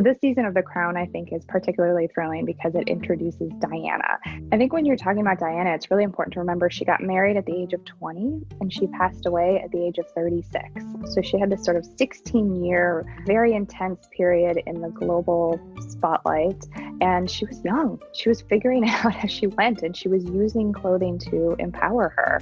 This season of The Crown, I think, is particularly thrilling because it introduces Diana. I think when you're talking about Diana, it's really important to remember she got married at the age of 20 and she passed away at the age of 36. So she had this sort of 16-year, very intense period in the global spotlight. And she was young. She was figuring it out as she went, and she was using clothing to empower her.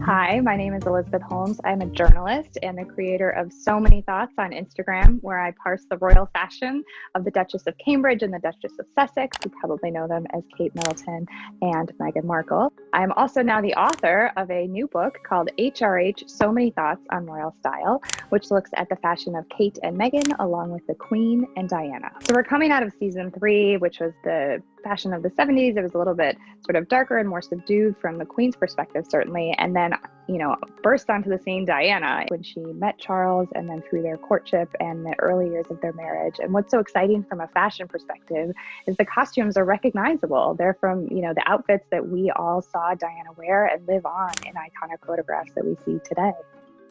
Hi, my name is Elizabeth Holmes. I'm a journalist and the creator of So Many Thoughts on Instagram, where I parse the royal fashion of the Duchess of Cambridge and the Duchess of Sussex. You probably know them as Kate Middleton and Meghan Markle. I'm also now the author of a new book called HRH, So Many Thoughts on Royal Style, which looks at the fashion of Kate and Meghan along with the Queen and Diana. So we're coming out of season 3, which was the fashion of the 70s. It was a little bit sort of darker and more subdued from the Queen's perspective, certainly. And then, burst onto the scene Diana when she met Charles, and then through their courtship and the early years of their marriage. And what's so exciting from a fashion perspective is the costumes are recognizable. They're from, the outfits that we all saw Diana wear and live on in iconic photographs that we see today.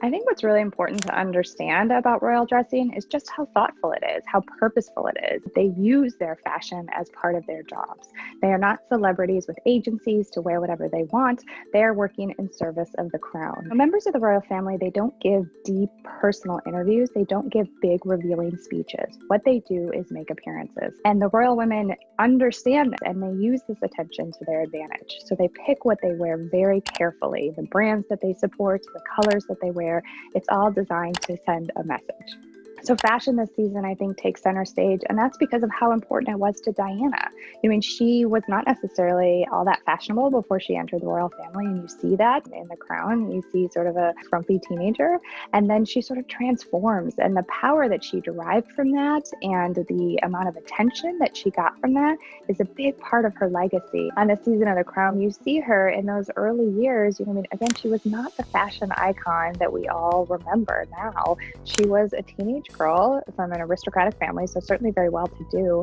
I think what's really important to understand about royal dressing is just how thoughtful it is, how purposeful it is. They use their fashion as part of their jobs. They are not celebrities with agencies to wear whatever they want. They are working in service of the crown. Members of the royal family, they don't give deep personal interviews. They don't give big revealing speeches. What they do is make appearances. And the royal women understand that, and they use this attention to their advantage. So they pick what they wear very carefully, the brands that they support, the colors that they wear. It's all designed to send a message. So fashion this season, I think, takes center stage, and that's because of how important it was to Diana. She was not necessarily all that fashionable before she entered the royal family, and you see that in The Crown. You see sort of a frumpy teenager, and then she sort of transforms, and the power that she derived from that and the amount of attention that she got from that is a big part of her legacy. On this season of The Crown, you see her in those early years. Again, she was not the fashion icon that we all remember now. She was a teenage girl from an aristocratic family, so certainly very well-to-do.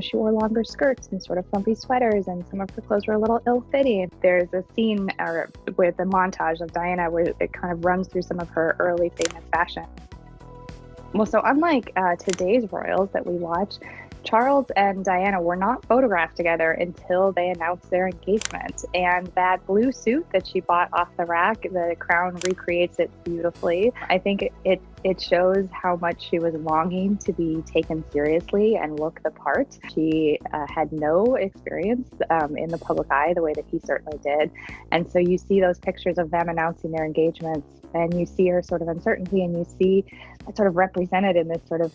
She wore longer skirts and sort of frumpy sweaters, and some of her clothes were a little ill-fitting. There's a scene with a montage of Diana where it kind of runs through some of her early famous fashion. Well, so unlike today's royals that we watch, Charles and Diana were not photographed together until they announced their engagement. And that blue suit that she bought off the rack, The Crown recreates it beautifully. I think it shows how much she was longing to be taken seriously and look the part. She had no experience in the public eye the way that he certainly did. And so you see those pictures of them announcing their engagements, and you see her sort of uncertainty, and you see it sort of represented in this sort of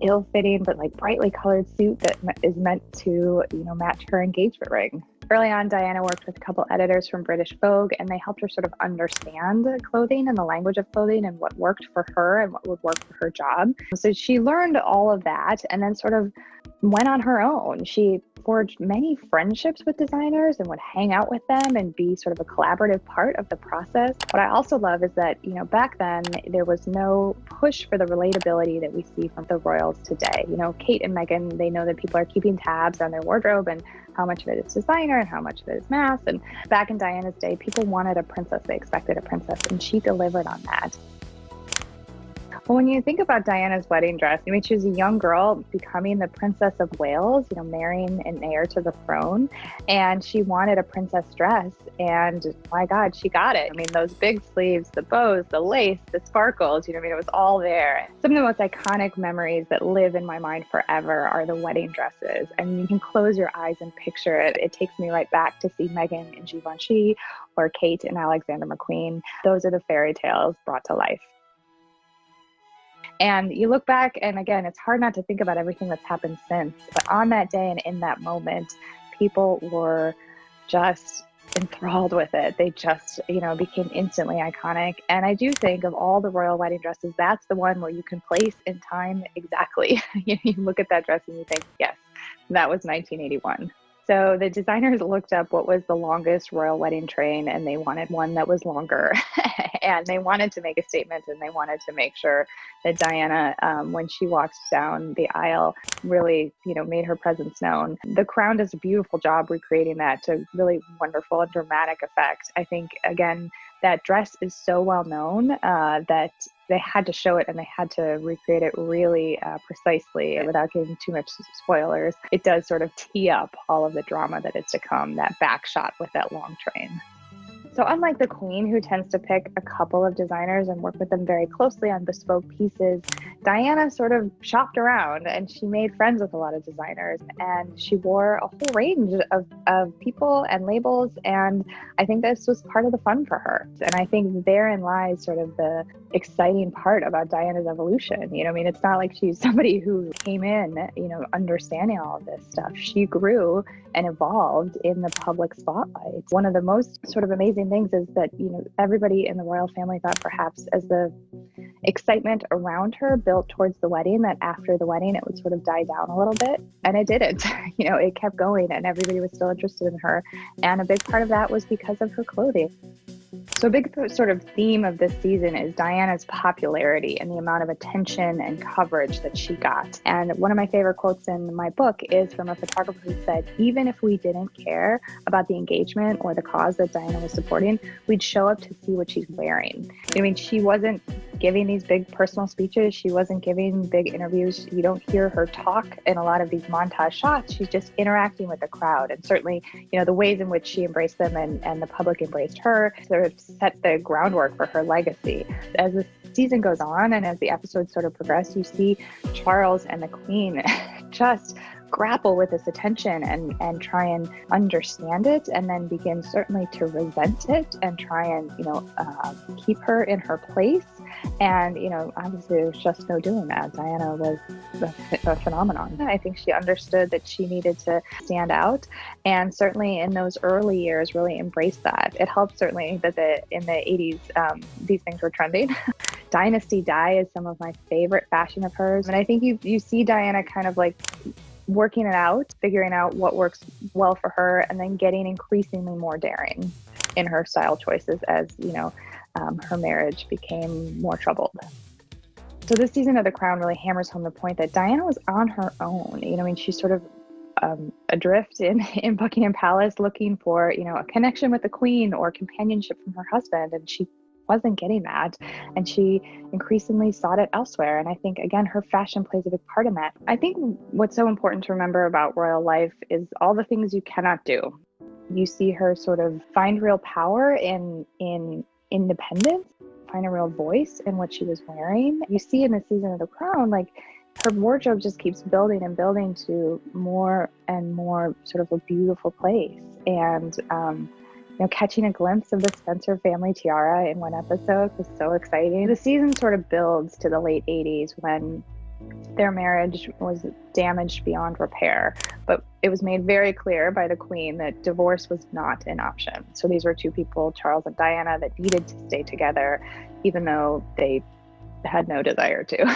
ill-fitting but brightly colored suit that is meant to match her engagement ring. Early on, Diana worked with a couple editors from British Vogue, and they helped her sort of understand clothing and the language of clothing and what worked for her and what would work for her job. So she learned all of that and then sort of went on her own. She forged many friendships with designers and would hang out with them and be sort of a collaborative part of the process. What I also love is that, back then there was no push for the relatability that we see from the royals today. Kate and Meghan, they know that people are keeping tabs on their wardrobe and how much of it is designer and how much of it is mass. And back in Diana's day, people wanted a princess. They expected a princess, and she delivered on that. Well, when you think about Diana's wedding dress, she was a young girl becoming the Princess of Wales, marrying an heir to the throne, and she wanted a princess dress, and my God, she got it. Those big sleeves, the bows, the lace, the sparkles, it was all there. Some of the most iconic memories that live in my mind forever are the wedding dresses, and you can close your eyes and picture it. It takes me right back to see Meghan in Givenchy or Kate and Alexander McQueen. Those are the fairy tales brought to life. And you look back, and again, it's hard not to think about everything that's happened since. But on that day and in that moment, people were just enthralled with it. They just, became instantly iconic. And I do think of all the royal wedding dresses, that's the one where you can place in time exactly. You look at that dress and you think, yes, that was 1981. So the designers looked up what was the longest royal wedding train, and they wanted one that was longer. And they wanted to make a statement, and they wanted to make sure that Diana, when she walked down the aisle, really, made her presence known. The Crown does a beautiful job recreating that to really wonderful and dramatic effect. I think, again, that dress is so well known that they had to show it and they had to recreate it really precisely without giving too much spoilers. It does sort of tee up all of the drama that is to come, that back shot with that long train. So unlike the queen, who tends to pick a couple of designers and work with them very closely on bespoke pieces, Diana sort of shopped around and she made friends with a lot of designers, and she wore a whole range of people and labels. And I think this was part of the fun for her. And I think therein lies sort of the exciting part about Diana's evolution. I mean, it's not like she's somebody who came in, understanding all of this stuff. She grew and evolved in the public spotlight. One of the most sort of amazing things is that, everybody in the royal family thought perhaps as the excitement around her built towards the wedding, that after the wedding, it would sort of die down a little bit. And it didn't. It kept going and everybody was still interested in her. And a big part of that was because of her clothing. So a big sort of theme of this season is Diana's popularity and the amount of attention and coverage that she got. And one of my favorite quotes in my book is from a photographer who said, even if we didn't care about the engagement or the cause that Diana was supporting, we'd show up to see what she's wearing. I mean, she wasn't giving these big personal speeches. She wasn't giving big interviews. You don't hear her talk in a lot of these montage shots. She's just interacting with the crowd. And certainly, the ways in which she embraced them and the public embraced her sort of set the groundwork for her legacy. As the season goes on and as the episodes sort of progress, you see Charles and the Queen just grapple with this attention and try and understand it, and then begin certainly to resent it and try and keep her in her place. And obviously there's just no doing that. Diana was a phenomenon. I think she understood that she needed to stand out, and certainly in those early years really embraced that. It helped certainly that in the 80s these things were trending. Dynasty dye is some of my favorite fashion of hers, and I think you see Diana kind of like working it out, figuring out what works well for her, and then getting increasingly more daring in her style choices as her marriage became more troubled. So this season of The Crown really hammers home the point that Diana was on her own. She's sort of adrift in Buckingham Palace looking for a connection with the Queen or companionship from her husband, and she wasn't getting that, and she increasingly sought it elsewhere. And I think, again, her fashion plays a big part in that. I think what's so important to remember about royal life is all the things you cannot do. You see her sort of find real power in independence, find a real voice in what she was wearing. You see in the season of The Crown, like, her wardrobe just keeps building and building to more and more sort of a beautiful place. And catching a glimpse of the Spencer family tiara in one episode was so exciting. The season sort of builds to the late 80s when their marriage was damaged beyond repair, but it was made very clear by the Queen that divorce was not an option. So these were two people, Charles and Diana, that needed to stay together, even though they had no desire to.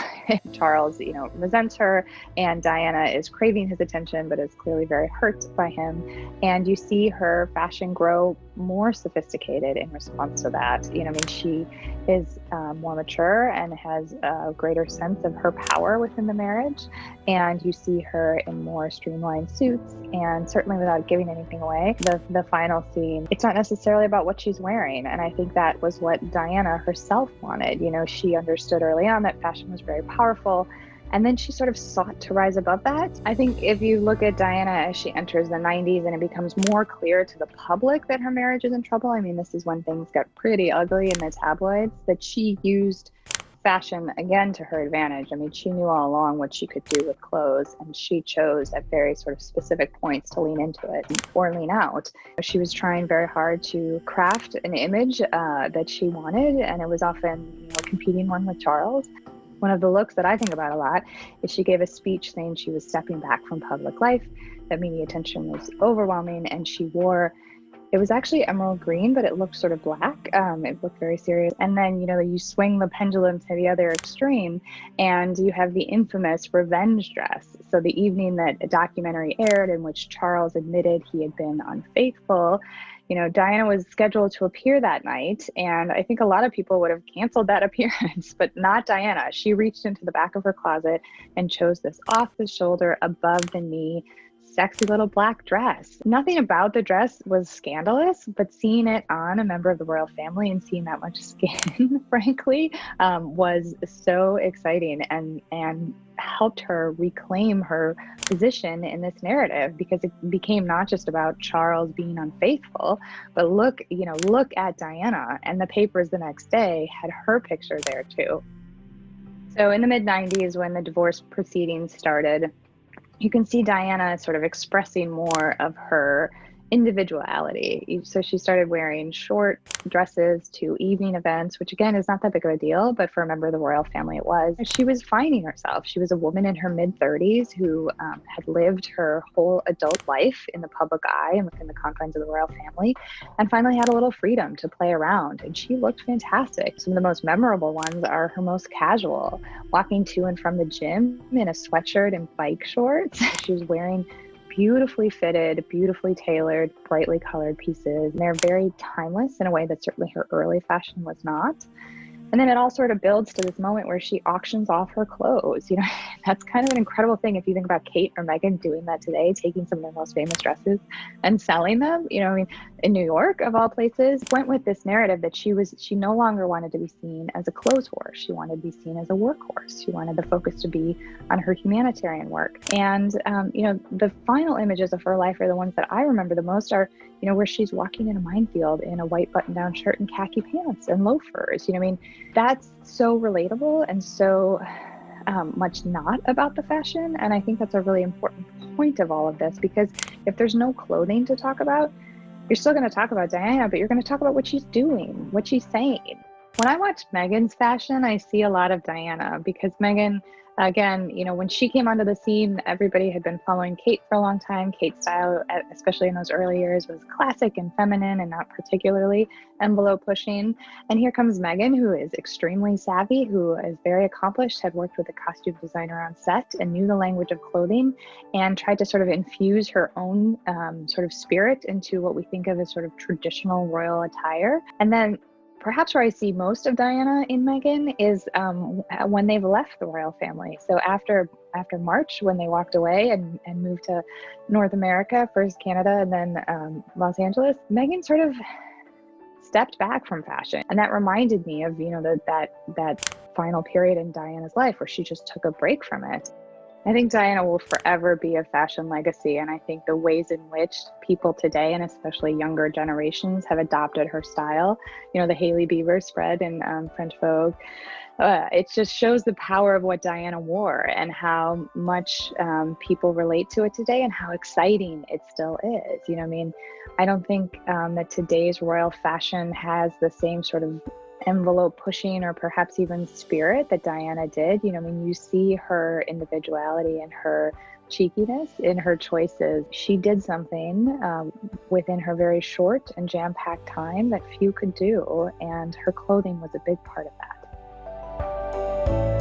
Charles, resents her, and Diana is craving his attention, but is clearly very hurt by him. And you see her fashion grow more sophisticated in response to that. She is more mature and has a greater sense of her power within the marriage. And you see her in more streamlined suits, and certainly without giving anything away, the final scene, it's not necessarily about what she's wearing. And I think that was what Diana herself wanted. She understood early on that fashion was very powerful, and then she sort of sought to rise above that. I think if you look at Diana as she enters the 90s and it becomes more clear to the public that her marriage is in trouble, I mean, this is when things got pretty ugly in the tabloids, that she used fashion again to her advantage. I mean, she knew all along what she could do with clothes, and she chose at very sort of specific points to lean into it or lean out. She was trying very hard to craft an image that she wanted, and it was often competing one with Charles. One of the looks that I think about a lot is she gave a speech saying she was stepping back from public life, that media attention was overwhelming, and she wore, it was actually emerald green, but it looked sort of black. It looked very serious. And then, you swing the pendulum to the other extreme, and you have the infamous revenge dress. So the evening that a documentary aired in which Charles admitted he had been unfaithful, Diana was scheduled to appear that night, and I think a lot of people would have canceled that appearance, but not Diana. She reached into the back of her closet and chose this off the shoulder, above the knee sexy little black dress. Nothing about the dress was scandalous, but seeing it on a member of the royal family and seeing that much skin, frankly, was so exciting and helped her reclaim her position in this narrative, because it became not just about Charles being unfaithful, but look at Diana, and the papers the next day had her picture there too. So in the mid-90s, when the divorce proceedings started, you can see Diana sort of expressing more of her individuality. So she started wearing short dresses to evening events, which again is not that big of a deal, but for a member of the royal family it was. She was finding herself. She was a woman in her mid-30s who had lived her whole adult life in the public eye and within the confines of the royal family, and finally had a little freedom to play around, and she looked fantastic. Some of the most memorable ones are her most casual, walking to and from the gym in a sweatshirt and bike shorts. She was wearing beautifully fitted, beautifully tailored, brightly colored pieces. And they're very timeless in a way that certainly her early fashion was not. And then it all sort of builds to this moment where she auctions off her clothes. That's kind of an incredible thing if you think about Kate or Meghan doing that today, taking some of their most famous dresses and selling them. In New York, of all places, went with this narrative that she no longer wanted to be seen as a clothes horse. She wanted to be seen as a workhorse. She wanted the focus to be on her humanitarian work. And, the final images of her life are the ones that I remember the most are, where she's walking in a minefield in a white button-down shirt and khaki pants and loafers. That's so relatable and so much not about the fashion. And I think that's a really important point of all of this, because if there's no clothing to talk about, you're still going to talk about Diana, but you're going to talk about what she's doing, what she's saying. When I watch Meghan's fashion, I see a lot of Diana, because Meghan, again, when she came onto the scene, everybody had been following Kate for a long time. Kate's style, especially in those early years, was classic and feminine and not particularly envelope pushing. And here comes Meghan, who is extremely savvy, who is very accomplished, had worked with a costume designer on set and knew the language of clothing, and tried to sort of infuse her own sort of spirit into what we think of as sort of traditional royal attire. And then perhaps where I see most of Diana in Meghan is when they've left the royal family. So after March, when they walked away and moved to North America, first Canada and then Los Angeles, Meghan sort of stepped back from fashion. And that reminded me of, that final period in Diana's life where she just took a break from it. I think Diana will forever be a fashion legacy, and I think the ways in which people today, and especially younger generations, have adopted her style, the Hailey Bieber spread in French Vogue, it just shows the power of what Diana wore and how much people relate to it today and how exciting it still is. I don't think that today's royal fashion has the same sort of envelope pushing or perhaps even spirit that Diana did. You see her individuality and her cheekiness in her choices. She did something within her very short and jam-packed time that few could do, and her clothing was a big part of that.